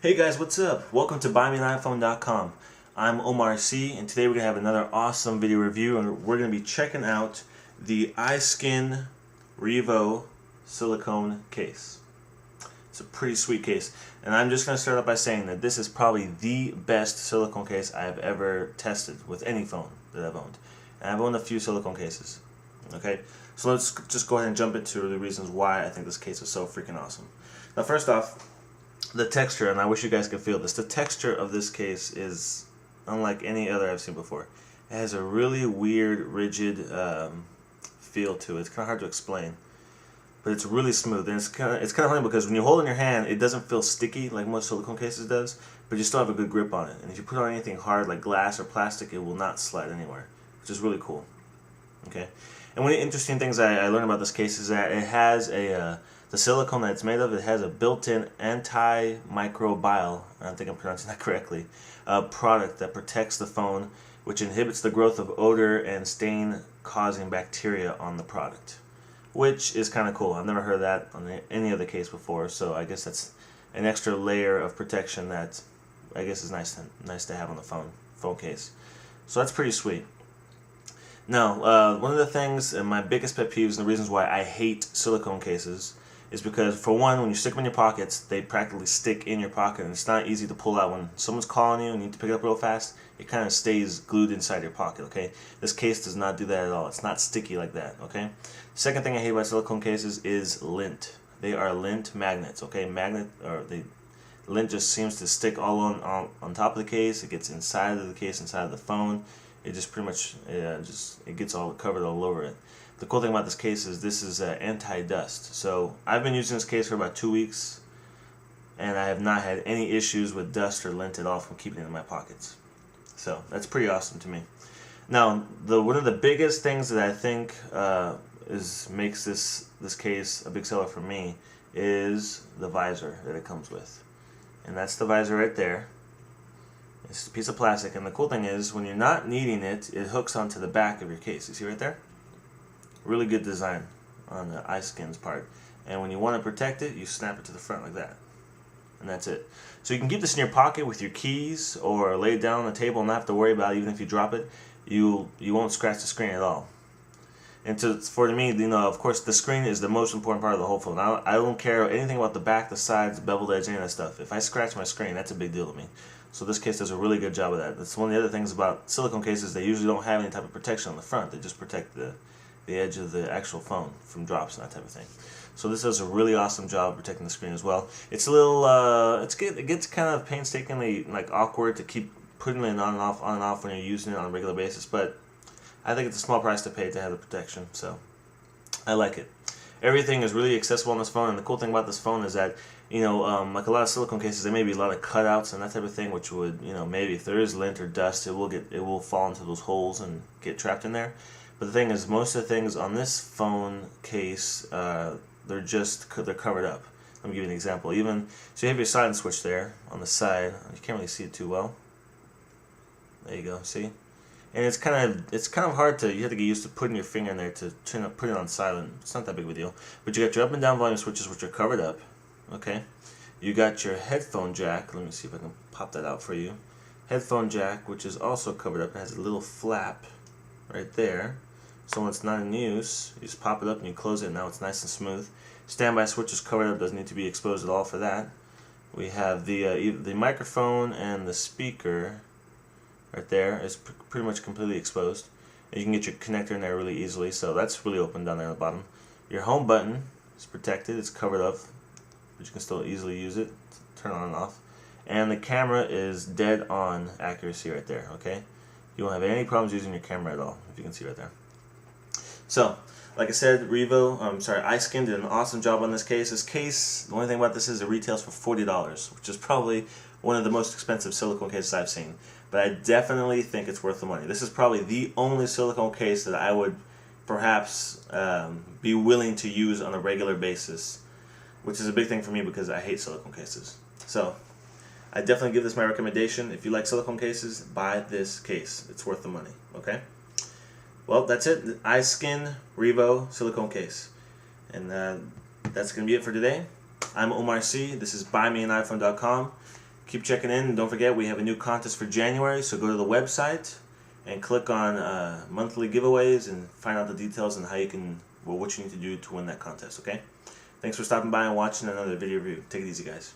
Hey guys, what's up? Welcome to buymeaniphone.com. I'm Omar C, and today we're going to have another awesome video review, and we're going to be checking out the iSkin Revo Silicone case. It's a pretty sweet case, and I'm just going to start out by saying that this is probably the best silicone case I've ever tested with any phone that I've owned. And I've owned a few silicone cases. Okay, so let's just go ahead and jump into the reasons why I think this case is so freaking awesome. Now, first off, the texture, and I wish you guys could feel this, the texture of this case is unlike any other I've seen before. It has a really weird, rigid feel to it. It's kind of hard to explain, but it's really smooth, and it's kind of funny because when you hold it in your hand, it doesn't feel sticky like most silicone cases does, but you still have a good grip on it. And if you put on anything hard like glass or plastic, it will not slide anywhere, which is really cool. Okay, and one of the interesting things I learned about this case is that it has the silicone that it's made of, it has a built-in antimicrobial, I don't think I'm pronouncing that correctly, product that protects the phone, which inhibits the growth of odor and stain-causing bacteria on the product, which is kind of cool. I've never heard that on any other case before, so I guess that's an extra layer of protection that I guess is nice to have on the phone case. So that's pretty sweet. Now, one of the things, and my biggest pet peeves and the reasons why I hate silicone cases is because, for one, when you stick them in your pockets, they practically stick in your pocket, and it's not easy to pull out. When someone's calling you and you need to pick it up real fast, it kind of stays glued inside your pocket, okay? This case does not do that at all. It's not sticky like that, okay? Second thing I hate about silicone cases is lint. They are lint magnets, okay? Lint just seems to stick all on top of the case. It gets inside of the case, inside of the phone. It just pretty much, it gets all covered all over it. The cool thing about this case is this is anti-dust. So I've been using this case for about 2 weeks, and I have not had any issues with dust or lint at all from keeping it in my pockets. So that's pretty awesome to me. Now, one of the biggest things that I think makes this case a big seller for me is the visor that it comes with. And that's the visor right there. It's a piece of plastic, and the cool thing is when you're not needing it, it hooks onto the back of your case. You see right there? Really good design on the iSkin's part. And when you want to protect it, you snap it to the front like that. And that's it. So you can keep this in your pocket with your keys or lay it down on the table and not have to worry about it. Even if you drop it, you won't scratch the screen at all. And for me, of course, the screen is the most important part of the whole phone. I don't care anything about the back, the sides, the beveled edge, any of that stuff. If I scratch my screen, that's a big deal to me. So this case does a really good job of that. That's one of the other things about silicone cases. They usually don't have any type of protection on the front. They just protect the edge of the actual phone from drops and that type of thing. So this does a really awesome job of protecting the screen as well. It's a little, it gets kind of painstakingly awkward to keep putting it on and off when you're using it on a regular basis, but I think it's a small price to pay to have the protection, so I like it. Everything is really accessible on this phone, and the cool thing about this phone is that, like a lot of silicone cases, there may be a lot of cutouts and that type of thing, which would, maybe if there is lint or dust, it will fall into those holes and get trapped in there. But the thing is, most of the things on this phone case, they're covered up. Let me give you an example. So you have your silent switch there on the side. You can't really see it too well. There you go. See? And it's kind of hard you have to get used to putting your finger in there to put it on silent. It's not that big of a deal. But you got your up and down volume switches, which are covered up. Okay. You got your headphone jack. Let me see if I can pop that out for you. Headphone jack, which is also covered up. It has a little flap right there. So when it's not in use, you just pop it up and you close it, and now it's nice and smooth. Standby switch is covered up, doesn't need to be exposed at all for that. We have the microphone and the speaker right there is pretty much completely exposed. And you can get your connector in there really easily, so that's really open down there at the bottom. Your home button is protected, it's covered up, but you can still easily use it, turn on and off. And the camera is dead on accuracy right there, okay? You won't have any problems using your camera at all, if you can see right there. So, like I said, iSkin did an awesome job on this case. This case, the only thing about this is it retails for $40, which is probably one of the most expensive silicone cases I've seen. But I definitely think it's worth the money. This is probably the only silicone case that I would perhaps be willing to use on a regular basis, which is a big thing for me because I hate silicone cases. So, I definitely give this my recommendation. If you like silicone cases, buy this case. It's worth the money, okay? Well, that's it. The iSkin Revo Silicone case. And that's going to be it for today. I'm Omar C. This is buymeaniphone.com. keep checking in. And don't forget, we have a new contest for January, so go to the website and click on monthly giveaways and find out the details on how you can, well, what you need to do to win that contest, okay? Thanks for stopping by and watching another video review. Take it easy, guys.